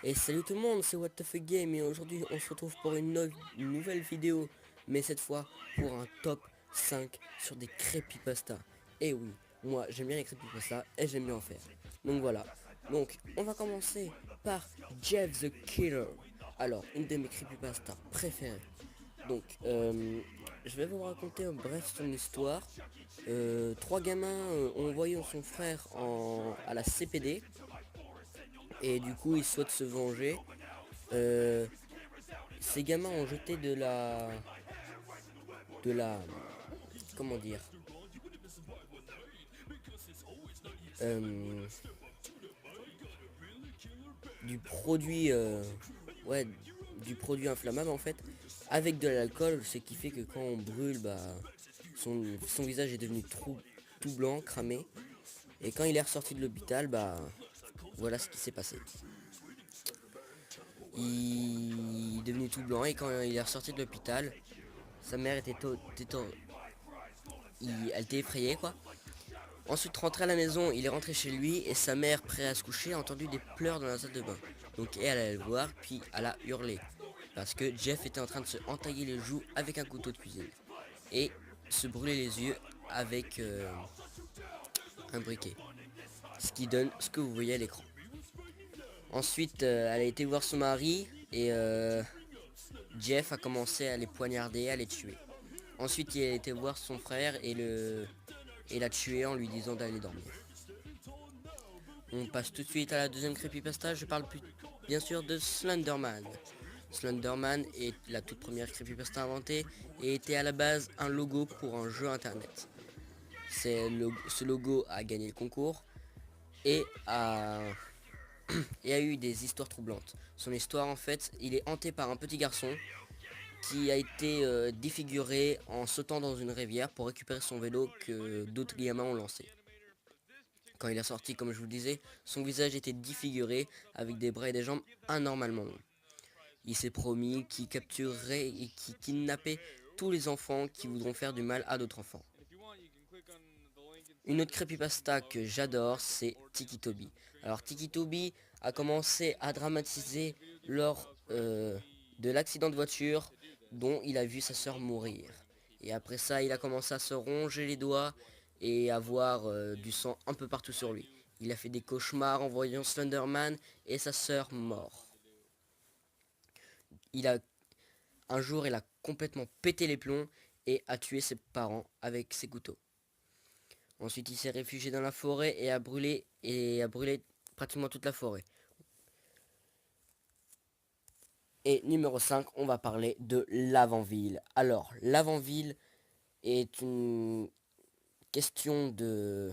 Et salut tout le monde, c'est What the Fuck Game et aujourd'hui on se retrouve pour une nouvelle vidéo, mais cette fois pour un top 5 sur des creepypasta. Et oui, moi j'aime bien les creepypasta et j'aime bien en faire. Donc voilà, donc on va commencer par Jeff the Killer. Alors, une de mes creepypasta préférées. Donc, je vais vous raconter en bref son histoire. Trois gamins ont envoyé son frère à la CPD et du coup ils souhaitent se venger. Euh, Ces gamins ont jeté de la, comment dire, euh, du produit, ouais, du produit inflammable en fait, avec de l'alcool, ce qui fait que quand on brûle, bah, son visage est devenu tout blanc, cramé, et quand il est ressorti de l'hôpital, bah, voilà ce qui s'est passé. Il est devenu tout blanc et quand il est ressorti de l'hôpital, sa mère elle était effrayée quoi. Ensuite, rentré à la maison, il est rentré chez lui et sa mère, prêt à se coucher, a entendu des pleurs dans la salle de bain. Donc elle allait le voir, puis elle a hurlé. Parce que Jeff était en train de se entailler les joues avec un couteau de cuisine. Et se brûler les yeux avec un briquet. Ce qui donne ce que vous voyez à l'écran. Ensuite, elle a été voir son mari et Jeff a commencé à les poignarder, à les tuer. Ensuite, il a été voir son frère et l'a tué en lui disant d'aller dormir. On passe tout de suite à la deuxième creepypasta. Je parle bien sûr de Slenderman. Slenderman est la toute première creepypasta inventée et était à la base un logo pour un jeu internet. Ce logo a gagné le concours et a eu des histoires troublantes. Son histoire en fait, il est hanté par un petit garçon qui a été défiguré en sautant dans une rivière pour récupérer son vélo que d'autres gamins ont lancé. Quand il est sorti, comme je vous le disais, son visage était défiguré avec des bras et des jambes anormalement longs. Il s'est promis qu'il capturerait et qu'il kidnappait tous les enfants qui voudront faire du mal à d'autres enfants. Une autre creepypasta que j'adore, c'est Tiki Toby. Alors Tiki Toby a commencé à dramatiser lors de l'accident de voiture dont il a vu sa sœur mourir. Et après ça, il a commencé à se ronger les doigts et avoir du sang un peu partout sur lui. Il a fait des cauchemars en voyant Slenderman et sa sœur mort. Il a Un jour, il a complètement pété les plombs et a tué ses parents avec ses couteaux. Ensuite, il s'est réfugié dans la forêt et a brûlé pratiquement toute la forêt. Et numéro 5, on va parler de l'Avant-Ville. Alors, l'Avant-Ville est une question de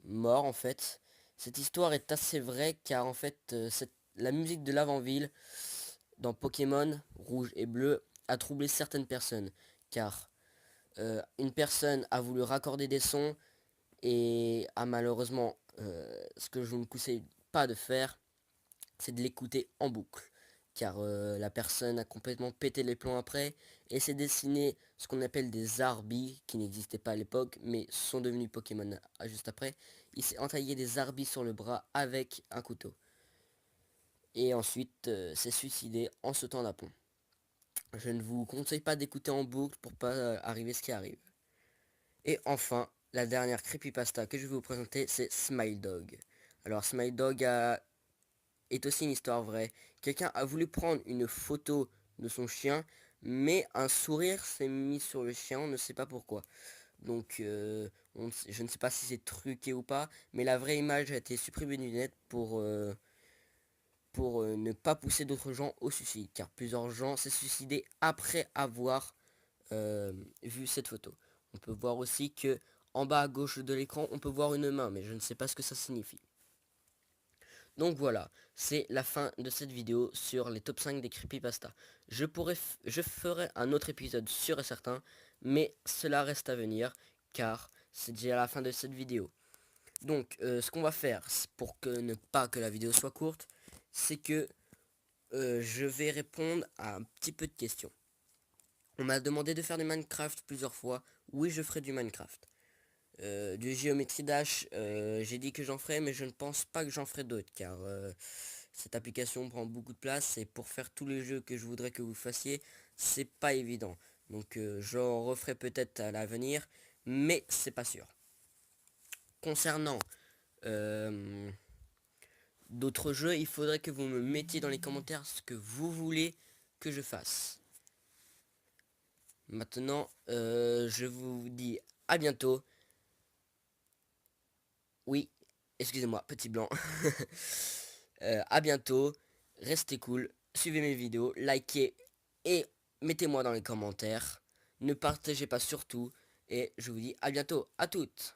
mort en fait. Cette histoire est assez vraie car en fait, la musique de l'Avant-Ville dans Pokémon rouge et bleu a troublé certaines personnes car une personne a voulu raccorder des sons et a malheureusement, ce que je ne conseille pas de faire, c'est de l'écouter en boucle. Car la personne a complètement pété les plombs après et s'est dessiné ce qu'on appelle des Arbis, qui n'existaient pas à l'époque, mais sont devenus Pokémon juste après. Il s'est entaillé des Arbis sur le bras avec un couteau. Et ensuite s'est suicidé en sautant d'un pont. Je ne vous conseille pas d'écouter en boucle pour pas arriver ce qui arrive. Et enfin, la dernière creepypasta que je vais vous présenter, c'est Smile Dog. Alors Smile Dog est aussi une histoire vraie. Quelqu'un a voulu prendre une photo de son chien, mais un sourire s'est mis sur le chien, on ne sait pas pourquoi. Donc je ne sais pas si c'est truqué ou pas, mais la vraie image a été supprimée du net pour ne pas pousser d'autres gens au suicide, car plusieurs gens s'est suicidé après avoir vu cette photo. On peut voir aussi que en bas à gauche de l'écran, on peut voir une main, mais je ne sais pas ce que ça signifie. Donc voilà, c'est la fin de cette vidéo sur les top 5 des creepypasta. Je ferai un autre épisode sûr et certain, mais cela reste à venir, car c'est déjà la fin de cette vidéo. Donc, ce qu'on va faire, pour que ne pas que la vidéo soit courte, c'est que je vais répondre à un petit peu de questions. On m'a demandé de faire du Minecraft plusieurs fois. Oui, je ferai du Minecraft. Du Geometry Dash, j'ai dit que j'en ferai, mais je ne pense pas que j'en ferai d'autres, car Cette application prend beaucoup de place et pour faire tous les jeux que je voudrais que vous fassiez, c'est pas évident. Donc j'en referai peut-être à l'avenir, mais c'est pas sûr. Concernant euh, d'autres jeux, il faudrait que vous me mettiez dans les commentaires ce que vous voulez que je fasse. Maintenant, je vous dis à bientôt. Oui, excusez-moi, petit blanc. À bientôt, restez cool, suivez mes vidéos, likez et mettez-moi dans les commentaires. Ne partagez pas surtout et je vous dis à bientôt, à toutes.